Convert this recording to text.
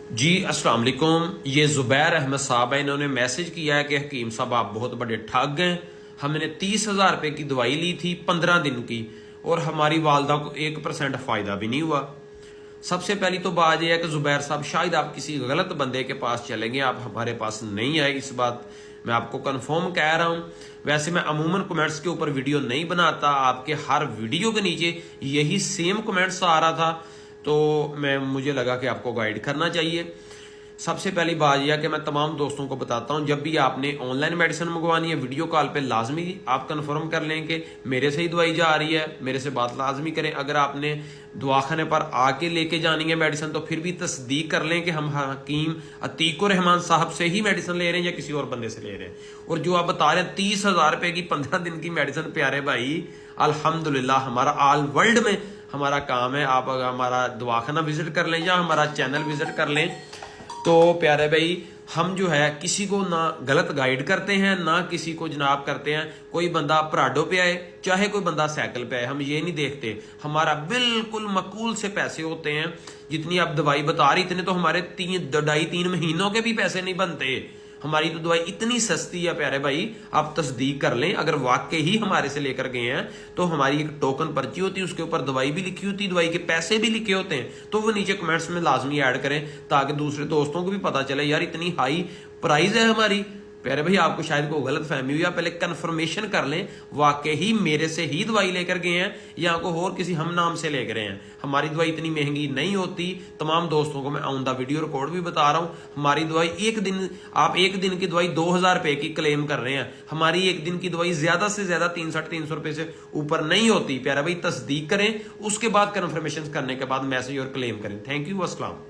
جی السلام علیکم، یہ زبیر احمد صاحب ہیں، انہوں نے میسج کیا ہے کہ حکیم صاحب آپ بہت بڑے ٹھگ ہیں، ہم نے 30,000 روپے کی دوائی لی تھی 15 دن کی اور ہماری والدہ کو 1% فائدہ بھی نہیں ہوا۔ سب سے پہلی تو بات یہ ہے کہ زبیر صاحب شاید آپ کسی غلط بندے کے پاس چلیں گے، آپ ہمارے پاس نہیں آئے، اس بات میں آپ کو کنفرم کہہ رہا ہوں۔ ویسے میں عموماً کمنٹس کے اوپر ویڈیو نہیں بناتا، آپ کے ہر ویڈیو کے نیچے یہی سیم کمنٹس آ رہا تھا، تو مجھے لگا کہ آپ کو گائیڈ کرنا چاہیے۔ سب سے پہلی بات یہ ہے کہ میں تمام دوستوں کو بتاتا ہوں، جب بھی آپ نے آن لائن میڈیسن منگوانی ہے ویڈیو کال پہ لازمی آپ کنفرم کر لیں کہ میرے سے ہی دوائی جا رہی ہے، میرے سے بات لازمی کریں۔ اگر آپ نے دواخانے پر آ کے لے کے جانی ہے میڈیسن تو پھر بھی تصدیق کر لیں کہ ہم حکیم عتیق الرحمان صاحب سے ہی میڈیسن لے رہے ہیں یا کسی اور بندے سے لے رہے ہیں۔ اور جو آپ بتا رہے ہیں 30,000 روپے کی 15 دن کی میڈیسن، پیارے بھائی الحمدللہ ہمارا آل ورلڈ میں ہمارا کام ہے، آپ اگر ہمارا دواخانہ وزٹ کر لیں یا ہمارا چینل وزٹ کر لیں تو پیارے بھائی ہم جو ہے کسی کو نہ غلط گائیڈ کرتے ہیں نہ کسی کو جناب کرتے ہیں کوئی بندہ پراڈو پہ آئے چاہے کوئی بندہ سائیکل پہ آئے، ہم یہ نہیں دیکھتے، ہمارا بالکل معقول سے پیسے ہوتے ہیں۔ جتنی آپ دوائی بتا رہی اتنے تو ہمارے 2.5-3 مہینوں کے بھی پیسے نہیں بنتے، ہماری تو دوائی اتنی سستی ہے پیارے بھائی، آپ تصدیق کر لیں۔ اگر واقعی ہی ہمارے سے لے کر گئے ہیں تو ہماری ایک ٹوکن پرچی ہوتی ہے، اس کے اوپر دوائی بھی لکھی ہوتی ہے، دوائی کے پیسے بھی لکھے ہوتے ہیں، تو وہ نیچے کمنٹس میں لازمی ایڈ کریں تاکہ دوسرے دوستوں کو بھی پتا چلے یار اتنی ہائی پرائز ہے ہماری۔ پیارے بھائی آپ کو شاید کوئی غلط فہمی ہوئی، آپ پہلے کنفرمیشن کر لیں واقعی ہی میرے سے ہی دوائی لے کر گئے ہیں یا کوئی اور کسی ہم نام سے لے کر ہیں۔ ہماری دوائی اتنی مہنگی نہیں ہوتی، تمام دوستوں کو میں آن دا ویڈیو ریکارڈ بھی بتا رہا ہوں۔ ہماری دوائی آپ ایک دن کی دوائی 2,000 روپے کی کلیم کر رہے ہیں، ہماری ایک دن کی دوائی زیادہ سے زیادہ 300 روپے سے اوپر نہیں ہوتی۔ پیارے بھائی تصدیق کریں، اس کے بعد کنفرمیشن کرنے کے بعد میسج اور کلیم کریں۔ تھینک یو، السلام۔